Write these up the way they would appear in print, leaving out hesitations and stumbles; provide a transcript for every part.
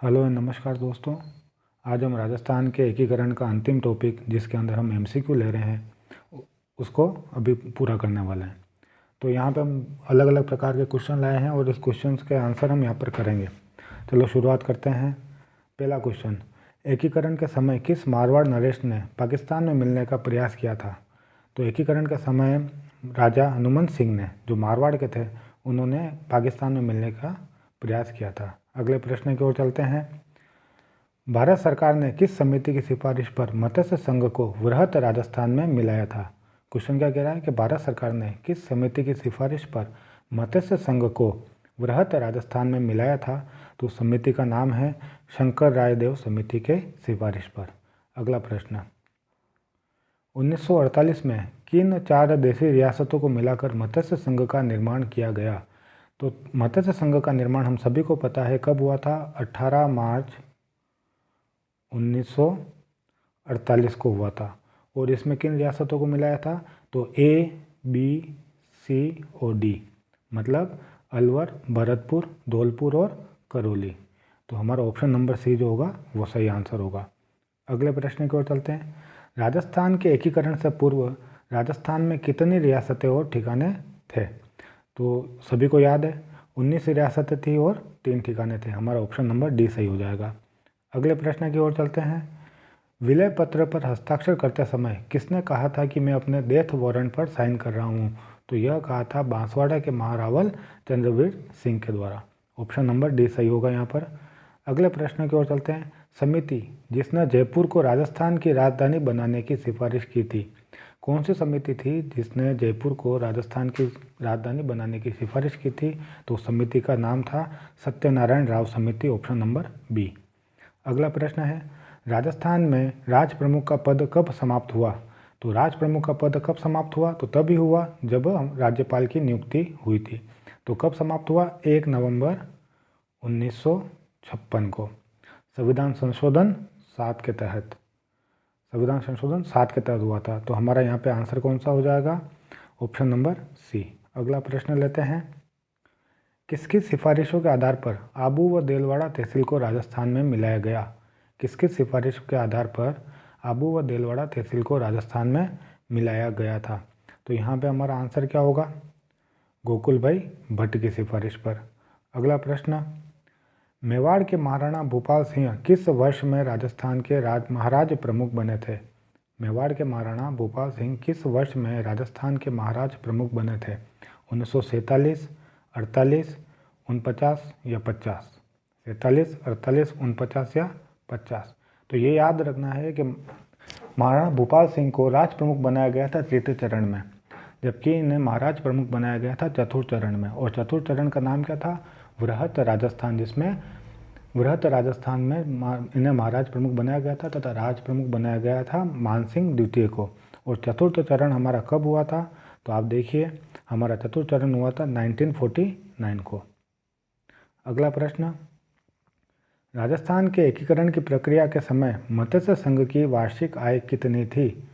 Hello नमस्कार दोस्तों। आज हम राजस्थान के एकीकरण का अंतिम टॉपिक जिसके अंदर हम एमसीक्यू ले रहे हैं उसको अभी पूरा करने वाले हैं। तो यहाँ पे हम अलग अलग प्रकार के क्वेश्चन लाए हैं और इस क्वेश्चन के आंसर हम यहाँ पर करेंगे। चलो शुरुआत करते हैं। पहला क्वेश्चन, एकीकरण के समय किस मारवाड़ नरेश ने पाकिस्तान में मिलने का प्रयास किया था? तो एकीकरण के समय राजा हनुमंत सिंह ने, जो मारवाड़ के थे, उन्होंने पाकिस्तान में मिलने का प्रयास किया था। अगले प्रश्न की ओर चलते हैं। भारत सरकार ने किस समिति की सिफारिश पर मत्स्य संघ को वृहत राजस्थान में मिलाया था? क्वेश्चन क्या कह रहा है कि भारत सरकार ने किस समिति की सिफारिश पर मत्स्य संघ को वृहत राजस्थान में मिलाया था? तो समिति का नाम है शंकर रायदेव समिति के सिफारिश पर। अगला प्रश्न, 1948 में किन 4 देशी रियासतों को मिलाकर मत्स्य संघ का निर्माण किया गया? तो मत्स्य संघ का निर्माण हम सभी को पता है कब हुआ था? 18 मार्च 1948 को हुआ था। और इसमें किन रियासतों को मिलाया था? तो ए, बी, सी और डी, मतलब अलवर, भरतपुर, धौलपुर और करौली। तो हमारा ऑप्शन नंबर सी जो होगा वो सही आंसर होगा। अगले प्रश्न की ओर चलते हैं। राजस्थान के एकीकरण से पूर्व राजस्थान में कितनी रियासतें और ठिकाने थे? तो सभी को याद है 19 रियासतें थी और 3 ठिकाने थे। हमारा ऑप्शन नंबर डी सही हो जाएगा। अगले प्रश्न की ओर चलते हैं। विलय पत्र पर हस्ताक्षर करते समय किसने कहा था कि मैं अपने डेथ वारंट पर साइन कर रहा हूँ? तो यह कहा था बांसवाड़ा के महारावल चंद्रवीर सिंह के द्वारा। ऑप्शन नंबर डी सही होगा यहाँ पर। अगले प्रश्न की ओर चलते हैं। समिति जिसने जयपुर को राजस्थान की राजधानी बनाने की सिफारिश की थी, कौन सी समिति थी जिसने जयपुर को राजस्थान की राजधानी बनाने की सिफारिश की थी? तो समिति का नाम था सत्यनारायण राव समिति। Option number B. अगला प्रश्न है, राजस्थान में राज प्रमुख का पद कब समाप्त हुआ? तो राज प्रमुख का पद कब समाप्त हुआ? तो तभी हुआ जब राज्यपाल की नियुक्ति हुई थी। तो कब समाप्त हुआ? 1 नवंबर 1956 को, संविधान संशोधन 7 के तहत। संविधान संशोधन 7 के तहत हुआ था। तो हमारा यहाँ पे आंसर कौन सा हो जाएगा? Option number C. अगला प्रश्न लेते हैं। किसकी सिफारिशों के आधार पर आबू व देलवाड़ा तहसील को राजस्थान में मिलाया गया? किसकी सिफारिश के आधार पर आबू व देलवाड़ा तहसील को राजस्थान में मिलाया गया था? तो यहाँ पे हमारा आंसर क्या होगा? गोकुल भाई भट्ट की सिफारिश पर। अगला प्रश्न, मेवाड़ के महाराणा भूपाल सिंह किस वर्ष में राजस्थान के महाराज प्रमुख बने थे? मेवाड़ के महाराणा भूपाल सिंह किस वर्ष में राजस्थान के महाराज प्रमुख बने थे? 1947, 48, 49 या 50? 47, 48, 49 या 50? तो ये याद रखना है कि महाराणा भूपाल सिंह को राज प्रमुख बनाया गया था तृतीय चरण में, जबकि इन्हें महाराज प्रमुख बनाया गया था चतुर्थ चरण में। और चतुर्थ चरण का नाम क्या था? वृहत राजस्थान, जिसमें वृहत राजस्थान में इन्हें महाराज प्रमुख बनाया गया था तथा राज प्रमुख बनाया गया था मानसिंह द्वितीय को। और चतुर्थ चरण हमारा कब हुआ था? तो आप देखिए, हमारा चतुर्थ चरण हुआ था 1949 को। अगला प्रश्न, राजस्थान के एकीकरण की प्रक्रिया के समय मत्स्य संघ की वार्षिक आय कितनी थी?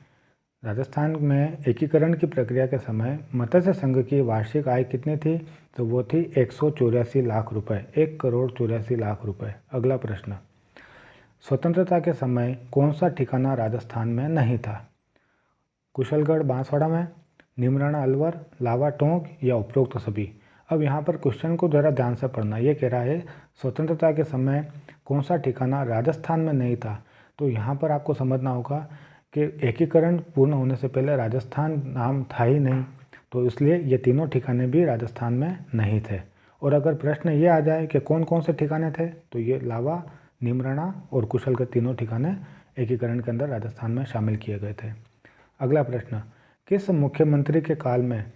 राजस्थान में एकीकरण की प्रक्रिया के समय मत्स्य संघ की वार्षिक आय कितनी थी? तो वो थी 184 लाख रुपए, 1,84,00,000 रुपए। अगला प्रश्न, स्वतंत्रता के समय कौन सा ठिकाना राजस्थान में नहीं था? कुशलगढ़ बांसवाड़ा में, निमराना अलवर, लावा टोंक या उपरोक्त सभी? अब यहाँ पर क्वेश्चन को ज़रा ध्यान से पढ़ना। ये कह रहा है स्वतंत्रता के समय कौन सा ठिकाना राजस्थान में नहीं था। तो यहाँ पर आपको समझना होगा कि एकीकरण पूर्ण होने से पहले राजस्थान नाम था ही नहीं, तो इसलिए ये तीनों ठिकाने भी राजस्थान में नहीं थे। और अगर प्रश्न ये आ जाए कि कौन कौन से ठिकाने थे, तो ये लावा, निमराना और कुशलगढ़ तीनों ठिकाने एकीकरण के अंदर राजस्थान में शामिल किए गए थे। अगला प्रश्न, किस मुख्यमंत्री के काल में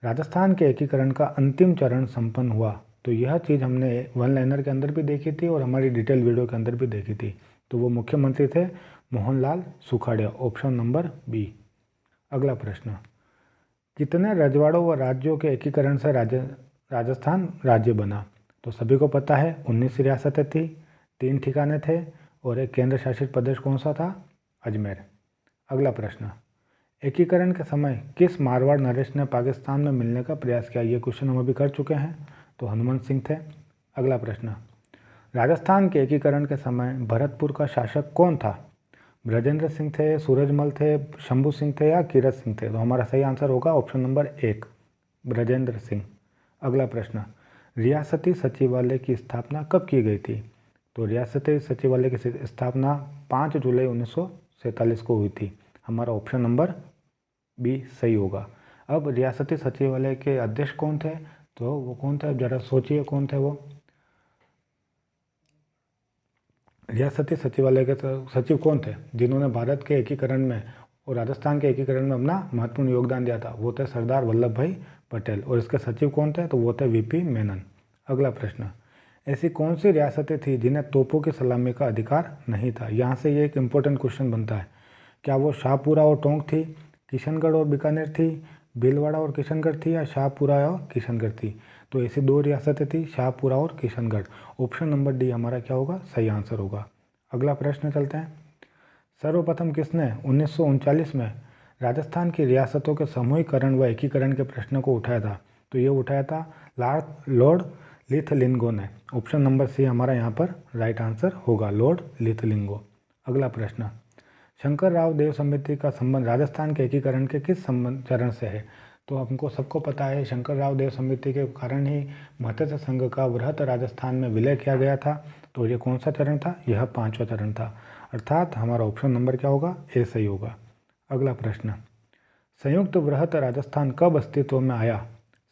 राजस्थान के एकीकरण का अंतिम चरण संपन्न हुआ? तो यह चीज़ हमने वन लाइनर के अंदर भी देखी थी और हमारी डिटेल वीडियो के अंदर भी देखी थी। तो वो मुख्यमंत्री थे Mohanlal Sukhadia. Option number B. अगला प्रश्न, कितने रजवाड़ों व राज्यों के एकीकरण से राजस्थान राज्य बना? तो सभी को पता है 19 रियासतें थी, 3 ठिकाने थे और एक केंद्र शासित प्रदेश कौन सा था? अजमेर। अगला प्रश्न, एकीकरण के समय किस मारवाड़ नरेश ने पाकिस्तान में मिलने का प्रयास किया? ये क्वेश्चन हम अभी कर चुके हैं, तो हनुमंत सिंह थे। अगला प्रश्न, राजस्थान के एकीकरण के समय भरतपुर का शासक कौन था? ब्रजेंद्र सिंह थे, सूरजमल थे, शंभू सिंह थे या कीरत सिंह थे? तो हमारा सही आंसर होगा ऑप्शन नंबर 1, ब्रजेंद्र सिंह। अगला प्रश्न, रियासती सचिवालय की स्थापना कब की गई थी? तो रियासती सचिवालय की स्थापना 5 जुलाई 1947 को हुई थी। हमारा ऑप्शन नंबर बी सही होगा। अब रियासती सचिवालय के अध्यक्ष कौन थे? तो वो कौन थे, जरा सोचिए कौन थे वो। रियासती सचिवालय के सचिव कौन थे जिन्होंने भारत के एकीकरण में और राजस्थान के एकीकरण में अपना महत्वपूर्ण योगदान दिया था? वो थे सरदार वल्लभ भाई पटेल। और इसके सचिव कौन थे? तो वो थे वीपी मेनन। अगला प्रश्न, ऐसी कौन सी रियासतें थी जिन्हें तोपों की सलामी का अधिकार नहीं था? यहाँ से ये एक इम्पोर्टेंट क्वेश्चन बनता है। क्या वो शाहपुरा और टोंक थी, किशनगढ़ और बीकानेर थी, भीलवाड़ा और किशनगढ़ थी, या शाहपुरा और किशनगढ़ थी? तो ऐसी 2 रियासतें थी, शाहपुरा और किशनगढ़। ऑप्शन नंबर डी हमारा क्या होगा, सही आंसर होगा। अगला प्रश्न चलते हैं। सर्वप्रथम किसने 1939 में राजस्थान की रियासतों के समूहीकरण व एकीकरण के प्रश्न को उठाया था? तो ये उठाया था लॉर्ड लिथलिंगो ने। ऑप्शन नंबर सी हमारा यहाँ पर राइट आंसर होगा, लॉर्ड लिथलिंगो। अगला प्रश्न, शंकर राव देव समिति का संबंध राजस्थान के एकीकरण के किस संबंध चरण से है? तो हमको सबको पता है शंकर राव देव समिति के कारण ही मत्स्य संघ का वृहत राजस्थान में विलय किया गया था। तो ये कौन सा चरण था? यह 5वां चरण था। अर्थात हमारा ऑप्शन नंबर क्या होगा, ए सही होगा। अगला प्रश्न, संयुक्त वृहत राजस्थान कब अस्तित्व में आया?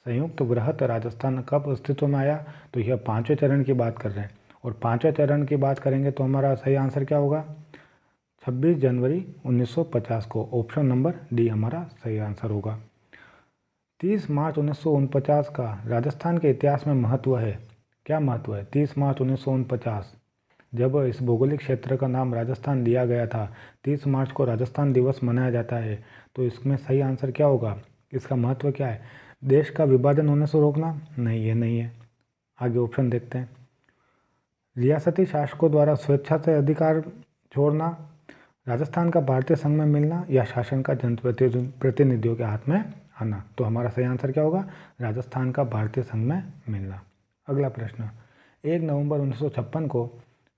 संयुक्त वृहत राजस्थान कब अस्तित्व में आया? तो यह 5वें चरण की बात कर रहे हैं। और 5वें चरण की बात करेंगे तो हमारा सही आंसर क्या होगा, 26 जनवरी 1950 को। ऑप्शन नंबर डी हमारा सही आंसर होगा। 30 मार्च 1949 का राजस्थान के इतिहास में महत्व है। क्या महत्व है? 30 मार्च 1949 जब इस भौगोलिक क्षेत्र का नाम राजस्थान दिया गया था, 30 मार्च को राजस्थान दिवस मनाया जाता है। तो इसमें सही आंसर क्या होगा, इसका महत्व क्या है? देश का विभाजन होने से रोकना? नहीं, ये नहीं है। आगे ऑप्शन देखते हैं। रियासती शासकों द्वारा स्वेच्छा से अधिकार छोड़ना, राजस्थान का भारतीय संघ में मिलना, या शासन का जनप्रतिनिधियों के हाथ में आना? तो हमारा सही आंसर क्या होगा, राजस्थान का भारतीय संघ में मिलना। अगला प्रश्न, 1 नवंबर 1956 को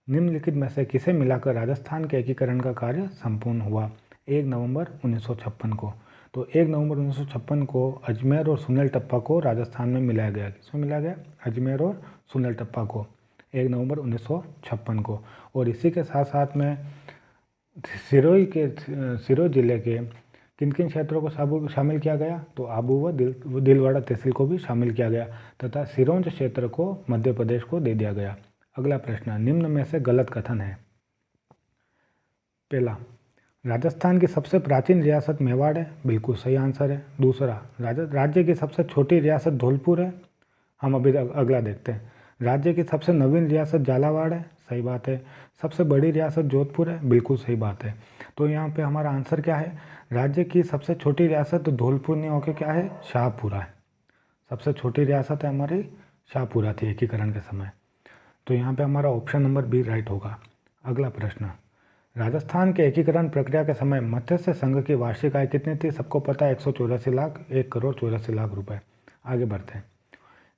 निम्नलिखित में से किसे मिलाकर राजस्थान के एकीकरण का कार्य संपूर्ण हुआ? 1 नवंबर 1956 को। तो 1 नवंबर 1956 को अजमेर और सुनेल टप्पा को राजस्थान में मिलाया गया। किसमें मिलाया गया? अजमेर और सुनेल टप्पा को 1 नवंबर 1956 को। और इसी के साथ साथ में सिरोही जिले के किन किन क्षेत्रों को शामिल किया गया? तो आबू व दिलवाड़ा तहसील को भी शामिल किया गया तथा सिरोंज क्षेत्र को मध्य प्रदेश को दे दिया गया। अगला प्रश्न, निम्न में से गलत कथन है। पहला, राजस्थान की सबसे प्राचीन रियासत मेवाड़ है। बिल्कुल सही आंसर है। दूसरा, राज्य की सबसे छोटी रियासत धौलपुर है। हम अभी अगला देखते हैं। राज्य की सबसे नवीन रियासत झालावाड़ है। सही बात है। सबसे बड़ी रियासत जोधपुर है। बिल्कुल सही बात है। तो यहाँ पे हमारा आंसर क्या है, राज्य की सबसे छोटी रियासत धौलपुर नहीं होकर क्या है, शाहपुरा है। सबसे छोटी रियासत है हमारी शाहपुरा थी एकीकरण के समय। तो यहाँ पे हमारा ऑप्शन नंबर बी राइट होगा। अगला प्रश्न, राजस्थान के एकीकरण प्रक्रिया के समय मत्स्य संघ की वार्षिक आय कितनी थी? सबको पता है 184 लाख, 1,84,00,000 रुपए। आगे बढ़ते हैं।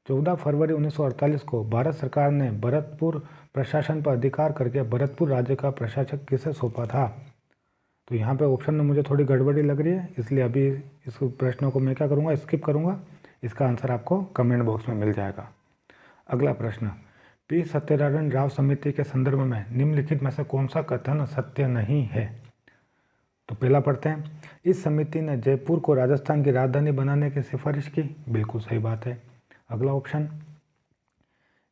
14 फरवरी 1948 को भारत सरकार ने भरतपुर प्रशासन पर अधिकार करके भरतपुर राज्य का प्रशासक किसे सौंपा था? तो यहाँ पे ऑप्शन में मुझे थोड़ी गड़बड़ी लग रही है, इसलिए अभी इस प्रश्न को मैं क्या करूँगा, स्किप करूँगा। इसका आंसर आपको कमेंट बॉक्स में मिल जाएगा। अगला प्रश्न, पी सत्यनारायण राव समिति के संदर्भ में निम्नलिखित में से कौन सा कथन सत्य नहीं है? तो पहला पढ़ते हैं। इस समिति ने जयपुर को राजस्थान की राजधानी बनाने की सिफारिश की। बिल्कुल सही बात है। अगला ऑप्शन,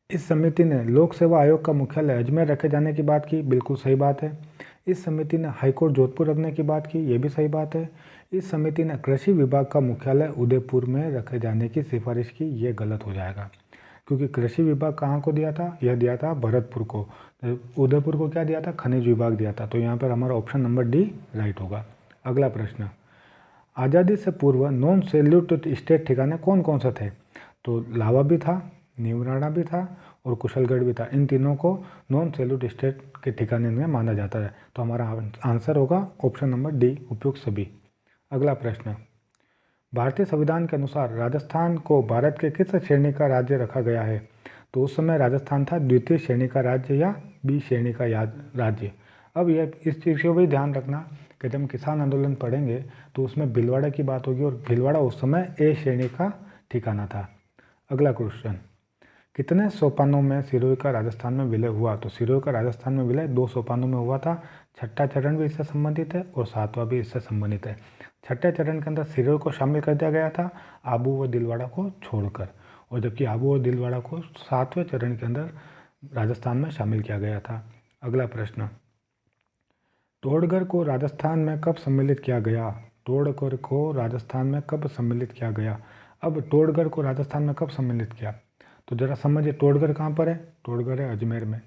इस समिति ने लोक सेवा आयोग का मुख्यालय अजमेर रखे जाने की बात की। बिल्कुल सही बात है। इस समिति ने हाईकोर्ट जोधपुर रखने की बात की। ये भी सही बात है। इस समिति ने कृषि विभाग का मुख्यालय उदयपुर में रखे जाने की सिफारिश की। ये गलत हो जाएगा, क्योंकि कृषि विभाग कहाँ को दिया था? यह दिया था भरतपुर को। उदयपुर को क्या दिया था? खनिज विभाग दिया था। तो यहाँ पर हमारा ऑप्शन नंबर डी राइट होगा। अगला प्रश्न, आज़ादी से पूर्व नॉन सैल्यूटेड स्टेट ठिकाने कौन कौन से थे? तो लावा भी था, नीमराणा भी था और कुशलगढ़ भी था। इन तीनों को नॉन सैल्यूट स्टेट के ठिकाने में माना जाता है। तो हमारा आंसर होगा ऑप्शन नंबर डी, उपयुक्त सभी। अगला प्रश्न, भारतीय संविधान के अनुसार राजस्थान को भारत के किस श्रेणी का राज्य रखा गया है? तो उस समय राजस्थान था द्वितीय श्रेणी का राज्य या बी श्रेणी का राज्य। अब यह इस चीज़ को भी ध्यान रखना कि जब हम किसान आंदोलन पढ़ेंगे तो उसमें भीलवाड़ा की बात होगी, और भीलवाड़ा उस समय ए श्रेणी का ठिकाना था। अगला क्वेश्चन, कितने सोपानों में सिरोही का राजस्थान में विलय हुआ? तो सिरोही का राजस्थान में विलय 2 सोपानों में हुआ था। छठा चरण भी इससे संबंधित है और 7वां भी इससे संबंधित है। छठे चरण के अंदर सिरोही को शामिल कर दिया गया था आबू व दिलवाड़ा को छोड़कर, और जबकि आबू और दिलवाड़ा को 7वें चरण के अंदर राजस्थान में शामिल किया गया था। अगला प्रश्न, टोडगढ़ को राजस्थान में कब सम्मिलित किया गया? टोडगढ़ को राजस्थान में कब सम्मिलित किया गया? अब टोडगढ़ को राजस्थान में कब सम्मिलित किया, तो जरा समझिए टोडगढ़ कहाँ पर है? टोडगढ़ है अजमेर में।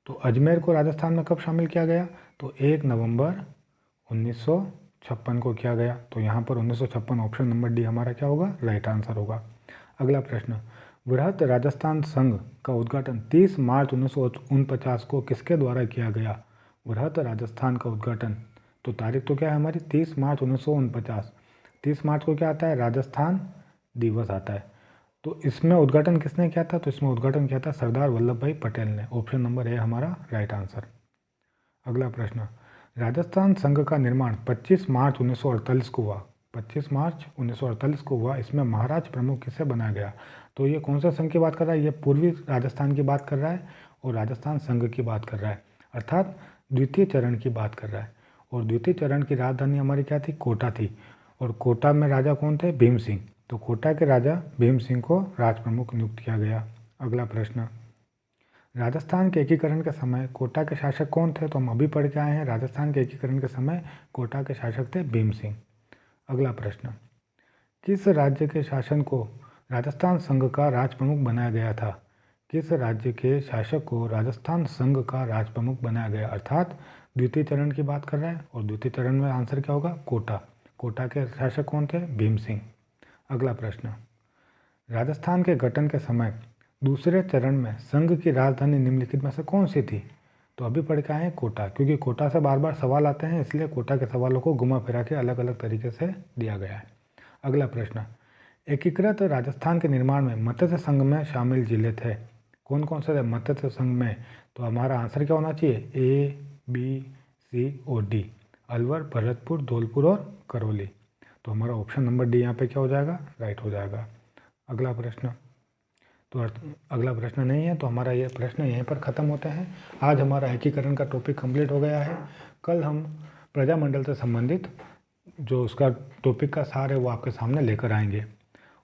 तो अजमेर को राजस्थान में कब शामिल किया गया? तो 1 नवंबर 1956 को किया गया। तो यहाँ पर 1956 ऑप्शन नंबर डी हमारा क्या होगा? राइट आंसर होगा। अगला प्रश्न, वृहत राजस्थान संघ का उद्घाटन 30 मार्च 1949 को किसके द्वारा किया गया? वृहत राजस्थान का उद्घाटन, तो तारीख तो क्या है हमारी? 30 मार्च 1949। 30 मार्च को क्या आता है? राजस्थान दिवस आता है। तो इसमें उद्घाटन किसने किया था? तो इसमें उद्घाटन किया था सरदार वल्लभ भाई पटेल ने। ऑप्शन नंबर ए हमारा राइट आंसर। अगला प्रश्न, राजस्थान संघ का निर्माण 25 मार्च 1948 को हुआ। 25 मार्च 1948 को हुआ। इसमें महाराज प्रमुख किसे बनाया गया? तो ये कौन सा संघ की बात कर रहा है? ये पूर्वी राजस्थान की बात कर रहा है और राजस्थान संघ की बात कर रहा है, अर्थात द्वितीय चरण की बात कर रहा है। और द्वितीय चरण की राजधानी हमारी क्या थी? कोटा थी। और कोटा में राजा कौन थे? भीम सिंह। तो कोटा के राजा भीम सिंह को राज प्रमुख नियुक्त किया गया। अगला प्रश्न, राजस्थान के एकीकरण के समय कोटा के शासक कौन थे? तो हम अभी पढ़ के आए हैं, राजस्थान के एकीकरण के समय कोटा के शासक थे भीम सिंह। अगला प्रश्न, किस राज्य के शासन को राजस्थान संघ का राज प्रमुख बनाया गया था? किस राज्य के शासक को राजस्थान संघ का राज प्रमुख बनाया गया? अर्थात द्वितीय चरण की बात कर रहा है, और द्वितीय चरण में आंसर क्या होगा? कोटा। कोटा के शासक कौन थे? भीम सिंह। अगला प्रश्न, राजस्थान के गठन के समय दूसरे चरण में संघ की राजधानी निम्नलिखित में से कौन सी थी? तो अभी पढ़ के आए हैं कोटा, क्योंकि कोटा से बार बार सवाल आते हैं, इसलिए कोटा के सवालों को घुमा फिरा के अलग अलग तरीके से दिया गया है। अगला प्रश्न, एकीकृत राजस्थान के निर्माण में मत्स्य संघ में शामिल जिले थे। कौन कौन से थे मत्स्य संघ में? तो हमारा आंसर क्या होना चाहिए? ए, बी, सी और डी। अलवर, भरतपुर, धौलपुर और करौली। तो हमारा ऑप्शन नंबर डी यहाँ पे क्या हो जाएगा? राइट हो जाएगा। अगला प्रश्न, तो अगला प्रश्न नहीं है, तो हमारा ये प्रश्न यहीं पर ख़त्म होते हैं। आज हमारा एकीकरण का टॉपिक कंप्लीट हो गया है। कल हम प्रजामंडल से संबंधित जो उसका टॉपिक का सार है वो आपके सामने लेकर आएंगे,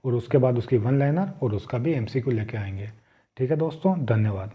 और उसके बाद उसकी वन लाइनर और उसका भी MCQ लेके आएंगे। ठीक है दोस्तों, धन्यवाद।